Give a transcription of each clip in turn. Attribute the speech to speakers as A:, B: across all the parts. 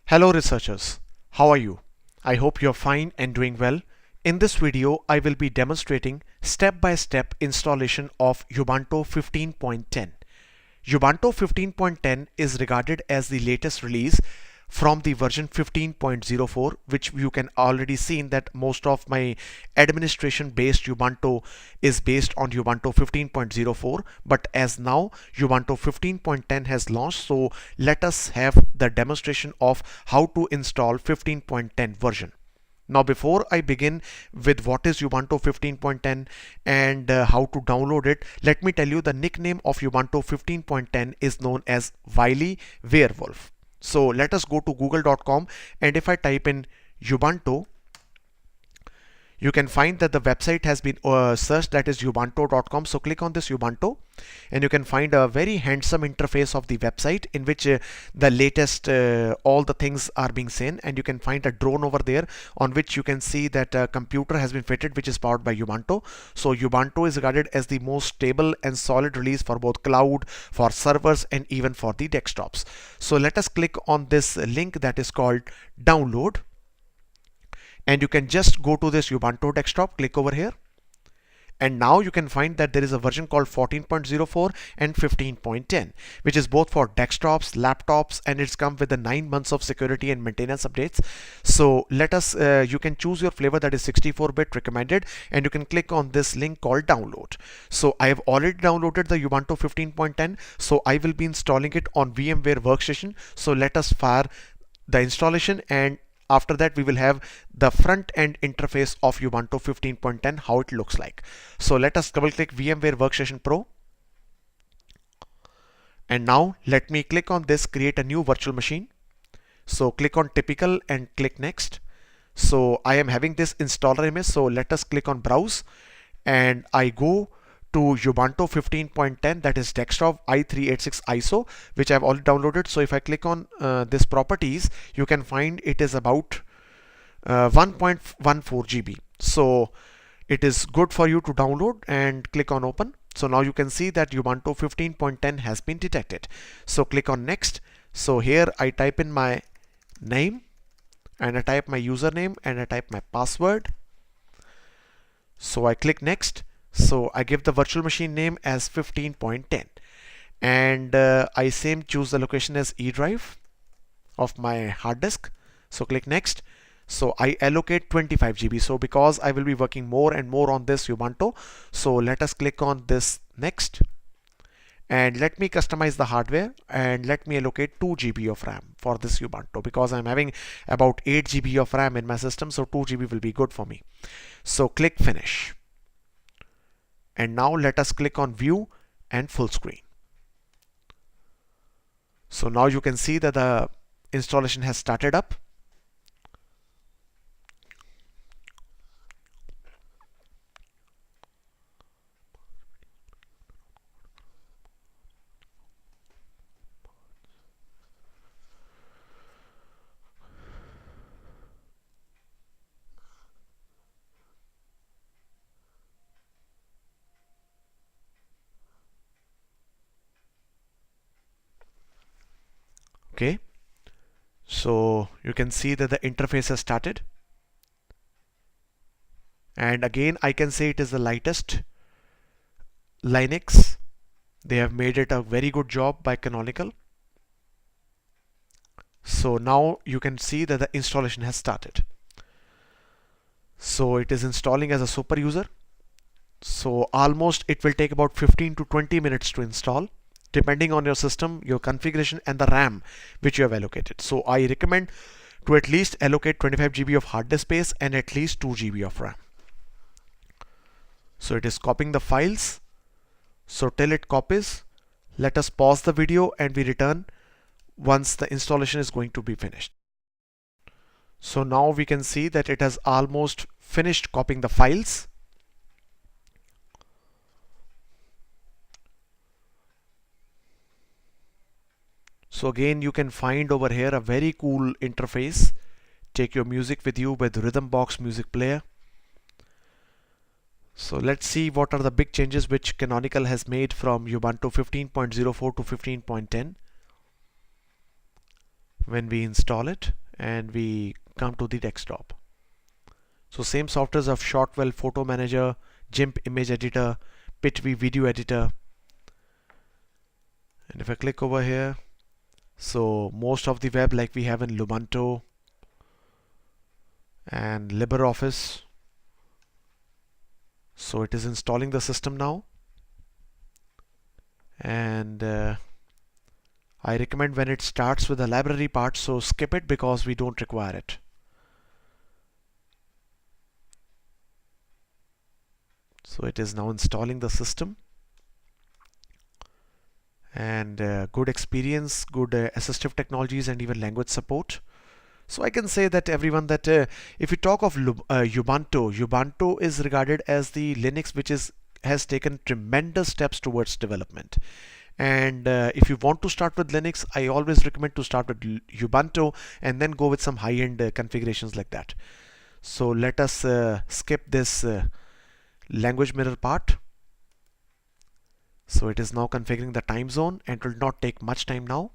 A: Hello researchers, how are you? I hope you're fine and doing well. In this video, I will be demonstrating step-by-step installation of Ubuntu 15.10. Ubuntu 15.10 is regarded as the latest release from the version 15.04, which you can already see that most of my administration based Ubuntu is based on Ubuntu 15.04, but as now Ubuntu 15.10 has launched, so let us have the demonstration of how to install 15.10 version. Now before I begin with what is Ubuntu 15.10 and how to download it, let me tell you the nickname of Ubuntu 15.10 is known as Wily Werewolf. So let us go to google.com, and if I type in Ubuntu, you can find that the website has been searched, that is ubuntu.com. So click on this Ubuntu and you can find a very handsome interface of the website in which the latest all the things are being seen, and you can find a drone over there on which you can see that a computer has been fitted which is powered by Ubuntu. So Ubuntu is regarded as the most stable and solid release for both cloud, for servers, and even for the desktops. So let us click on this link that is called download. And you can just go to this Ubuntu desktop, click over here, and now you can find that there is a version called 14.04 and 15.10, which is both for desktops, laptops, and it's come with the 9 months of security and maintenance updates. So let us you can choose your flavor, that is 64-bit recommended, and you can click on this link called download. So I have already downloaded the Ubuntu 15.10, so I will be installing it on VMware Workstation. So let us fire the installation, and after that we will have the front end interface of Ubuntu 15.10, how it looks like. So let us double click VMware Workstation Pro, and now let me click on this create a new virtual machine. So click on typical and click next. So I am having this installer image, so let us click on browse, and I go to Ubuntu 15.10, that is desktop i386 ISO, which I've already downloaded. So if I click on this properties, you can find it is about 1.14 GB. So it is good for you to download, and click on open. So now you can see that Ubuntu 15.10 has been detected. So click on next. So here I type in my name, and I type my username, and I type my password. So I click next. So I give the virtual machine name as 15.10, and I choose the location as E drive of my hard disk. So click next. So I allocate 25 GB. So because I will be working more and more on this Ubuntu, so let us click on this next, and let me customize the hardware, and let me allocate 2 GB of RAM for this Ubuntu because I'm having about 8 GB of RAM in my system, so 2 GB will be good for me. So click finish. And now let us click on view and full screen. So now you can see that the installation has started up. Okay, so you can see that the interface has started, and again I can say it is the lightest Linux. They have made it a very good job by Canonical. So now you can see that the installation has started. So it is installing as a super user. So almost it will take about 15 to 20 minutes to install, depending on your system, your configuration, and the RAM which you have allocated. So I recommend to at least allocate 25 GB of hard disk space and at least 2 GB of RAM. So it is copying the files. So till it copies, let us pause the video and we return once the installation is going to be finished. So now we can see that it has almost finished copying the files. So again, you can find over here a very cool interface. Take your music with you with Rhythmbox music player. So let's see what are the big changes which Canonical has made from Ubuntu 15.04 to 15.10. when we install it and we come to the desktop. So same softwares of Shotwell Photo Manager, GIMP Image Editor, Pitvi Video Editor. And if I click over here, so most of the web like we have in Ubuntu and LibreOffice. So it is installing the system now. And I recommend when it starts with the library part, so skip it because we don't require it. So it is now installing the system. And good experience, good assistive technologies, and even language support. So I can say that everyone that if you talk of Ubuntu is regarded as the Linux which has taken tremendous steps towards development. And if you want to start with Linux, I always recommend to start with Ubuntu and then go with some high-end configurations like that. So let us skip this language mirror part. So it is now configuring the time zone and it will not take much time now.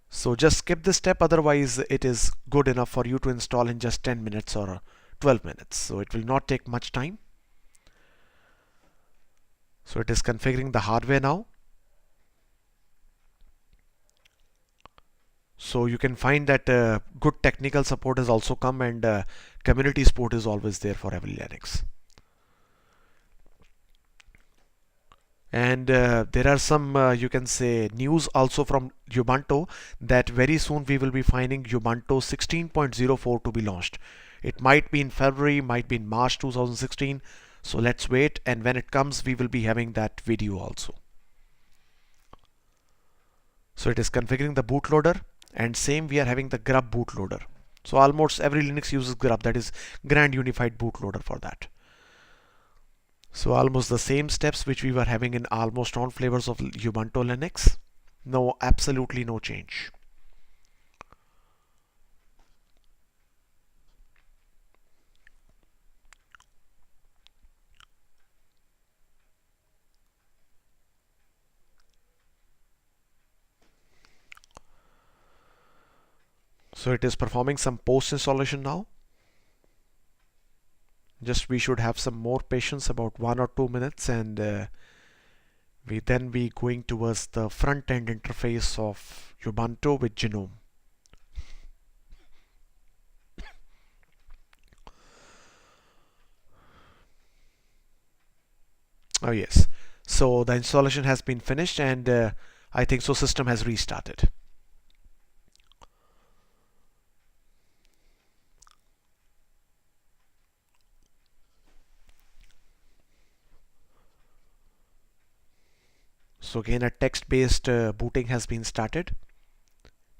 A: So just skip this step, otherwise it is good enough for you to install in just 10 minutes or 12 minutes. So it will not take much time. So it is configuring the hardware now. So you can find that good technical support has also come, and community support is always there for every Linux. And there are some you can say news also from Ubuntu that very soon we will be finding Ubuntu 16.04 to be launched. It might be in February, might be in March 2016. So let's wait, and when it comes we will be having that video also. So it is configuring the bootloader, and same we are having the grub bootloader. So almost every Linux uses grub, that is Grand Unified Bootloader for that. So almost the same steps which we were having in almost all flavors of Ubuntu Linux. No, absolutely no change. So it is performing some post installation now. Just we should have some more patience, about 1 or 2 minutes, and we then be going towards the front end interface of Ubuntu with Genome. Oh yes, so the installation has been finished, and I think so system has restarted. So again a text-based booting has been started,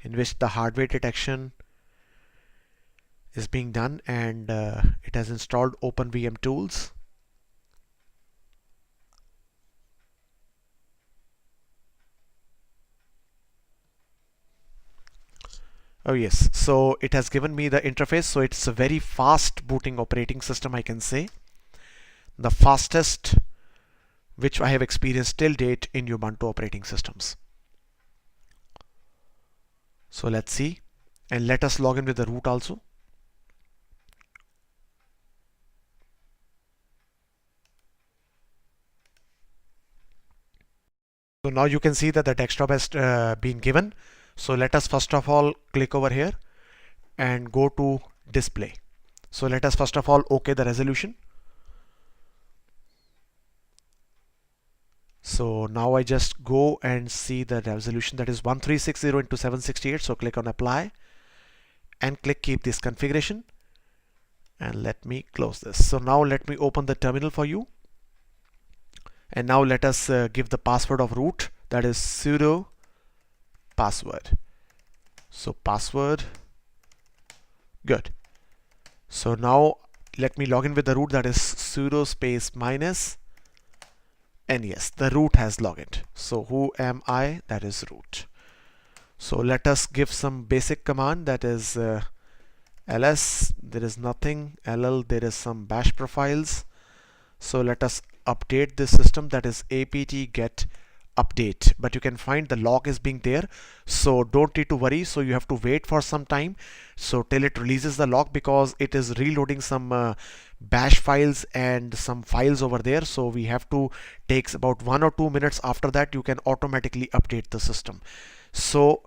A: in which the hardware detection is being done, and it has installed OpenVM tools. Oh yes, so it has given me the interface. So it's a very fast booting operating system, I can say. The fastest which I have experienced till date in Ubuntu operating systems. So let's see, and let us log in with the root also. So now you can see that the desktop has been given. So let us first of all click over here and go to display. So let us first of all OK the resolution. So now I just go and see the resolution, that is 1360 into 768. So click on apply and click keep this configuration, and let me close this. So now let me open the terminal for you, and now let us give the password of root, that is sudo password. So password, good. So now let me log in with the root, that is sudo space minus, and yes, the root has logged. So who am I? That is root. So let us give some basic command, that is ls, there is nothing, ll, there is some bash profiles. So let us update this system, that is apt get update, but you can find the log is being there, so don't need to worry. So you have to wait for some time, so till it releases the log, because it is reloading some bash files and some files over there. So we have to takes about 1 or 2 minutes. After that you can automatically update the system. So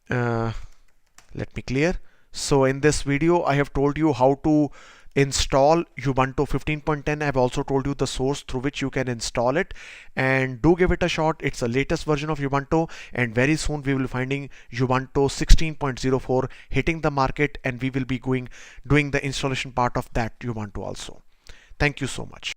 A: let me clear. So in this video I have told you how to install Ubuntu 15.10. I have also told you the source through which you can install it, and do give it a shot. It's the latest version of Ubuntu, and very soon we will be finding Ubuntu 16.04 hitting the market, and we will be doing the installation part of that Ubuntu also. Thank you so much.